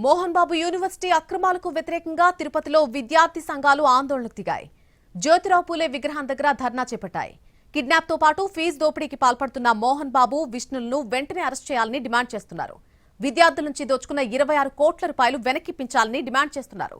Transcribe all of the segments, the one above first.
Mohan Babu university అక్రమాలకు వ్యతిరేకంగా తిరుపతిలో విద్యార్థి సంఘాలు ఆందోళనకు దిగాయి. జ్యోతిరావు పూలే విగ్రహం దగ్గర ధర్నా చేపట్టాయి. కిడ్నాప్ తో పాటు ఫీజు దోపిడీకి పాల్పడుతున్న మోహన్ బాబు, విష్ణులను వెంటనే అరెస్ట్ చేయాలని డిమాండ్ చేస్తున్నారు. విద్యార్థుల నుంచి దోచుకున్న 26 కోట్ల రూపాయలు వెనక్కిప్పించాలని డిమాండ్ చేస్తున్నారు.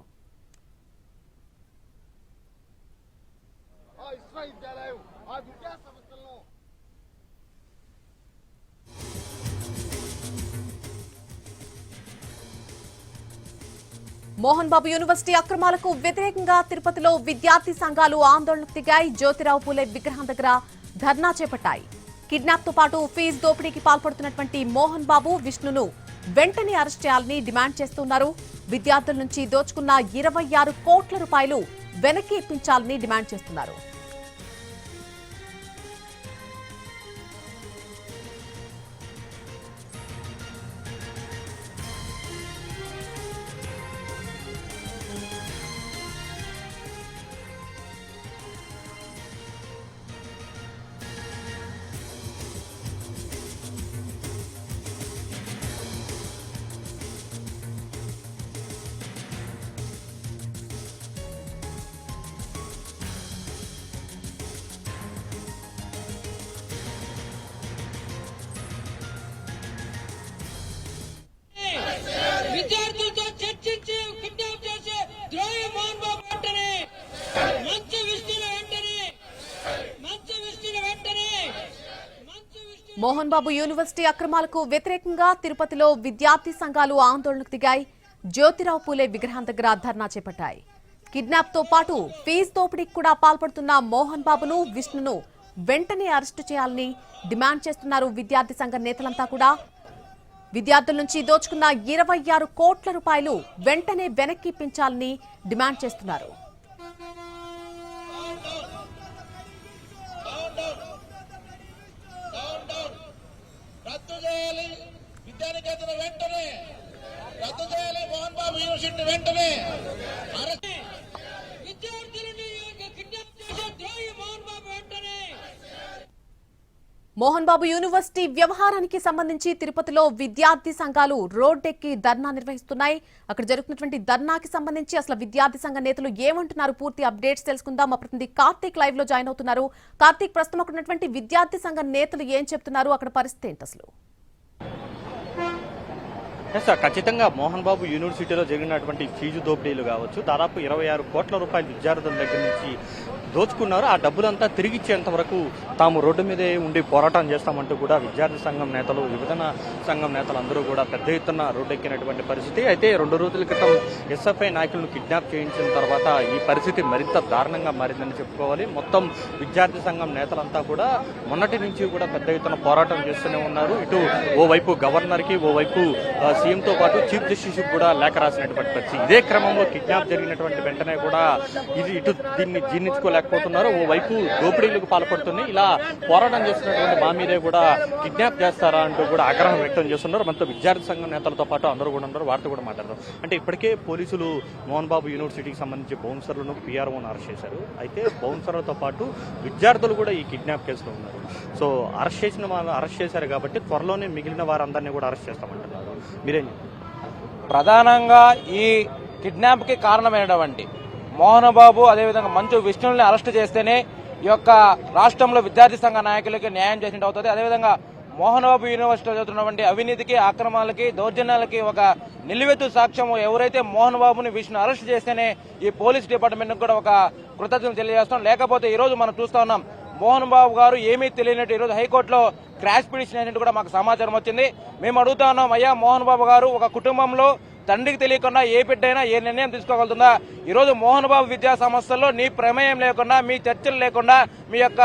మోహన్ బాబు యూనివర్సిటీ అక్రమాలకు వ్యతిరేకంగా తిరుపతిలో విద్యార్థి సంఘాలు ఆందోళనకు దిగాయి. జ్యోతిరావు పూలే విగ్రహం దగ్గర ధర్నా చేపట్టాయి. కిడ్నాప్ తో పాటు ఫీజు దోపిడీకి పాల్పడుతున్నటువంటి మోహన్ బాబు, విష్ణును వెంటనే అరెస్ట్ చేయాలని డిమాండ్ చేస్తున్నారు. విద్యార్థుల నుంచి దోచుకున్న 26 కోట్ల రూపాయలు వెనక్కి ఇప్పించాలని డిమాండ్ చేస్తున్నారు. విద్యార్థులతో చర్చించి కిడ్నాప్ చేసే ద్రోహి మోహన్ బాబు వెంటనే మోహన్ బాబు యూనివర్సిటీ అక్రమాలకు వ్యతిరేకంగా తిరుపతిలో విద్యార్థి సంఘాలు ఆందోళనకు దిగాయి. జ్యోతిరావు పూలే విగ్రహం దగ్గర ధర్నా చేపట్టాయి. కిడ్నాప్ తో పాటు ఫీజు దోపిడీకి కూడా పాల్పడుతున్న మోహన్ బాబును, విష్ణును వెంటనే అరెస్టు చేయాలని డిమాండ్ చేస్తున్నారు. విద్యార్థి సంఘ నేతలంతా కూడా విద్యార్థుల నుంచి దోచుకున్న 26 కోట్ల రూపాయలు వెంటనే వెనక్కి ఇప్పించాలని డిమాండ్ చేస్తున్నారు. మోహన్ బాబు యూనివర్సిటీ వ్యవహారానికి సంబంధించి తిరుపతిలో విద్యార్థి సంఘాలు రోడ్డెక్కి ధర్నా నిర్వహిస్తున్నాయి. అక్కడ జరుగుతున్నటువంటి ధర్నాకి సంబంధించి అసలు విద్యార్థి సంఘ నేతలు ఏమంటున్నారు, పూర్తి అప్డేట్స్ తెలుసుకుందాం. మా ప్రతినిధి కార్తీక్ లైవ్ లో జాయిన్ అవుతున్నారు. కార్తీక్, ప్రస్తుతం అక్కడ ఉన్నటువంటి విద్యార్థి సంఘ నేతలు ఏం చెప్తున్నారు, అక్కడ పరిస్థితి ఏంటి అసలు? ఖచ్చితంగా మోహన్ బాబు యూనివర్సిటీలో జరిగినటువంటి ఫీజు దోపిడీలు కావచ్చు, దాదాపు 26 కోట్ల రూపాయలు విద్యార్థుల దగ్గర నుంచి దోచుకున్నారు. ఆ డబ్బులంతా తిరిగి ఇచ్చేంత వరకు తాము రోడ్డు మీదే ఉండి పోరాటం చేస్తామంటూ కూడా విద్యార్థి సంఘం నేతలు, విభజన సంఘం నేతలు అందరూ కూడా పెద్ద ఎత్తున రోడ్డెక్కినటువంటి పరిస్థితి. అయితే 2 రోజుల క్రితం ఎస్ఎఫ్ఐ నాయకులను కిడ్నాప్ చేయించిన తర్వాత ఈ పరిస్థితి మరింత దారుణంగా మారిందని చెప్పుకోవాలి. మొత్తం విద్యార్థి సంఘం నేతలంతా కూడా మొన్నటి నుంచి కూడా పెద్ద ఎత్తున పోరాటం చేస్తూనే ఉన్నారు. ఇటు ఓవైపు గవర్నర్ కి, ఓవైపు సీఎంతో పాటు చీఫ్ జస్టిస్ కూడా లేఖ రాసినటువంటి పరిస్థితి. ఇదే క్రమంలో కిడ్నాప్ జరిగినటువంటి వెంటనే కూడా ఇటు దీన్ని జీర్ణించుకోలేకపోతున్నారు. ఓవైపు దోపిడీలకు పాల్పడుతుంది. ఇలా పోరాటం చేస్తున్నటువంటి మా మీదే కూడా కిడ్నాప్ చేస్తారా అంటూ కూడా ఆగ్రహం వ్యక్తం చేస్తున్నారు. మనతో విద్యార్థి సంఘం నేతలతో పాటు అందరూ కూడా ఉన్నారు. వారితో కూడా మాట్లాడదాం. అంటే ఇప్పటికే పోలీసులు మోహన్ బాబు యూనివర్సిటీకి సంబంధించి బౌన్సర్లను, పిఆర్ఓను అరెస్ట్ చేశారు. అయితే బౌన్సర్లతో పాటు విద్యార్థులు కూడా ఈ కిడ్నాప్ కేసులో ఉన్నారు. సో అరెస్ట్ చేసిన వాళ్ళు అరెస్ట్ చేశారు కాబట్టి త్వరలోనే మిగిలిన వారందరినీ కూడా అరెస్ట్ చేస్తామంటున్నారు. మీరేం? ప్రధానంగా ఈ కిడ్నాప్ కి కారణమైనటువంటి మోహన్ బాబు, అదేవిధంగా మంచు విష్ణుల్ని అరెస్ట్ చేస్తేనే ఈ యొక్క రాష్ట్రంలో విద్యార్థి సంఘ నాయకులకి న్యాయం చేసినట్టు అవుతుంది. అదేవిధంగా మోహన్ బాబు యూనివర్సిటీలో జరుగుతున్నటువంటి అవినీతికి, అక్రమాలకి, దౌర్జన్యాలకి ఒక నిలువెత్తు సాక్ష్యం. ఎవరైతే మోహన్ బాబుని, విష్ణు అరెస్ట్ చేస్తేనే ఈ పోలీస్ డిపార్ట్మెంట్ కూడా ఒక కృతజ్ఞతలు తెలియజేస్తాం. లేకపోతే ఈ రోజు మనం చూస్తా ఉన్నాం, మోహన్ బాబు గారు ఏమీ తెలియనట్టు ఈరోజు హైకోర్టులో క్రాష్ పిటిషన్ అయినట్టు కూడా మాకు సమాచారం వచ్చింది. మేము అడుగుతా ఉన్నాం, అయ్యా మోహన్ బాబు గారు ఒక కుటుంబంలో తండ్రికి తెలియకుండా ఏ బిడ్డైనా ఏ నిర్ణయం తీసుకోగలుగుతుందా? ఈరోజు మోహన్ బాబు విద్యా సంస్థల్లో నీ ప్రమేయం లేకుండా, మీ చర్చలు లేకుండా, మీ యొక్క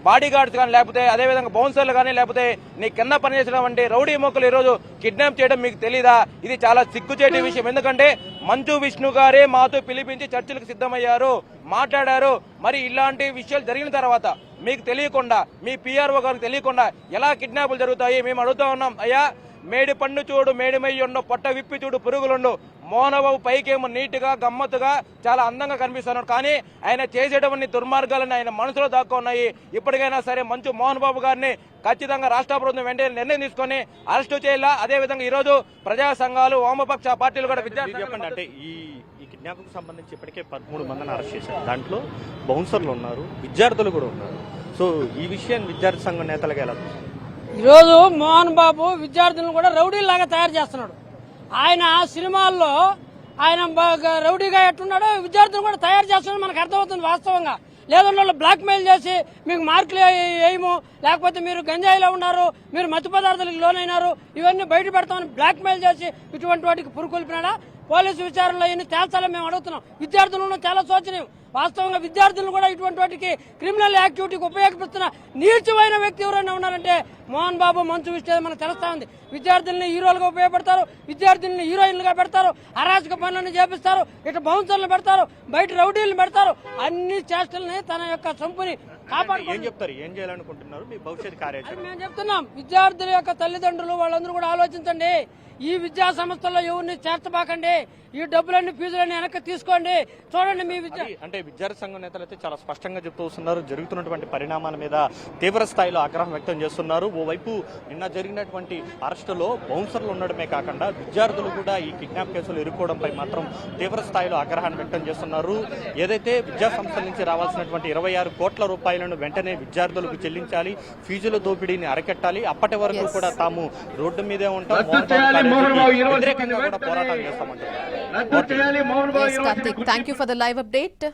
బాడీ గార్డ్స్ కానీ, లేకపోతే అదేవిధంగా బౌన్సర్లు కానీ, లేకపోతే నీ కింద పనిచేసినటువంటి రౌడీ మొక్కలు ఈరోజు కిడ్నాప్ చేయడం మీకు తెలీదా? ఇది చాలా సిగ్గుచేటి విషయం. ఎందుకంటే మంచు విష్ణు గారే మాతో పిలిపించి చర్చలకు సిద్ధమయ్యారు, మాట్లాడారు. మరి ఇలాంటి విషయాలు జరిగిన తర్వాత మీకు తెలియకుండా, మీ పిఆర్ఓ గారికి తెలియకుండా ఎలా కిడ్నాపులు జరుగుతాయి? మేము అడుగుతా ఉన్నాం, అయ్యా మేడి పండు చూడు మేడిమయ్యుండు, పొట్ట విప్పి చూడు పురుగులుండు. మోహన్ బాబు పైకేమో నీట్ గా గమ్మత్తుగా చాలా అందంగా కనిపిస్తున్నాడు, కానీ ఆయన చేసేటువంటి దుర్మార్గాలను ఆయన మనసులో దాక్కున్నాయి. ఇప్పటికైనా సరే మంచు మోహన్ బాబు గారిని ఖచ్చితంగా రాష్ట్ర ప్రభుత్వం వెంటనే నిర్ణయం తీసుకొని అరెస్టు చేయాలా. అదేవిధంగా ఈ రోజు ప్రజా సంఘాలు, వామపక్ష పార్టీలు కూడా చెప్పండి, అంటే ఈ కిడ్నాప్ కు సంబంధించి ఇప్పటికే 13 మందిని అరెస్ట్ చేశారు. దాంట్లో బౌన్సర్లు ఉన్నారు, విద్యార్థులు కూడా ఉన్నారు. సో ఈ విషయాన్ని విద్యార్థి సంఘం నేతలుగా ఎలా చూస్తారు? ఈరోజు మోహన్ బాబు విద్యార్థులను కూడా రౌడీలాగా తయారు చేస్తున్నాడు. ఆయన సినిమాల్లో ఆయన రౌడీగా ఎట్టున్నాడో విద్యార్థులను కూడా తయారు చేస్తున్నాడు మనకు అర్థమవుతుంది వాస్తవంగా. లేదంటే వాళ్ళు బ్లాక్ మెయిల్ చేసి మీకు మార్కులు వేయము, లేకపోతే మీరు గంజాయిలో ఉన్నారు, మీరు మత్తు పదార్థాలకు లోనైనారు, ఇవన్నీ బయట పెడతామని బ్లాక్ మెయిల్ చేసి ఇటువంటి వాటికి పురుకొల్పినాడా? పోలీసు విచారణలో ఇవన్నీ తేల్చాలని మేము అడుగుతున్నాం. విద్యార్థులను చాలా శోచనీయం. వాస్తవంగా విద్యార్థులను కూడా ఇటువంటి వాటికి క్రిమినల్ యాక్టివిటీకి ఉపయోగిస్తున్న నీచమైన వ్యక్తి ఎవరైనా ఉన్నారంటే మోహన్ బాబు, మంచు విషయం మనకు తెలుస్తా ఉంది. విద్యార్థుల్ని హీరోలుగా ఉపయోగపెడతారు, విద్యార్థుల్ని హీరోయిన్లుగా పెడతారు, అరాచక పనులను చేపిస్తారు, ఇటు బౌన్సర్లు పెడతారు, బయట రౌడీలను పెడతారు. అన్ని చేష్టల్ని తన యొక్క సంపుని ఏం చెప్తారు, ఏం చేయాలనుకుంటున్నారు మీ భవిష్యత్ కార్యాచరణ? మేము చెప్తున్నాం, విద్యార్థుల యొక్క తల్లిదండ్రులు వాళ్ళందరూ కూడా ఆలోచించండి. ఈ విద్యా సంస్థల్లో ఎవరిని చేర్చబాకండి, ఈ డబ్బులన్నీ ఫీజులన్నీ వెనక్కి తీసుకోండి. చూడండి మీ అంటే విద్యార్థి సంఘం నేతలు అయితే చాలా స్పష్టంగా చెప్తూ వస్తున్నారు. జరుగుతున్నటువంటి పరిణామాల మీద తీవ్ర స్థాయిలో ఆగ్రహం వ్యక్తం చేస్తున్నారు. ఓవైపు నిన్న జరిగినటువంటి అరెస్టులో బౌన్సర్లు ఉండడమే కాకుండా విద్యార్థులు కూడా ఈ కిడ్నాప్ కేసులు ఇరుక్కోవడంపై మాత్రం తీవ్ర స్థాయిలో ఆగ్రహాన్ని వ్యక్తం చేస్తున్నారు. ఏదైతే విద్యా సంస్థల నుంచి రావాల్సినటువంటి 26 కోట్ల రూపాయలను వెంటనే విద్యార్థులకు చెల్లించాలి, ఫీజుల దోపిడీని అరికట్టాలి, అప్పటి వరకు కూడా తాము రోడ్డు మీదే ఉంటాం, వ్యతిరేకంగా కూడా పోరాటాలు చేస్తామంటారు. Yes, Karthik, thank you for the live update.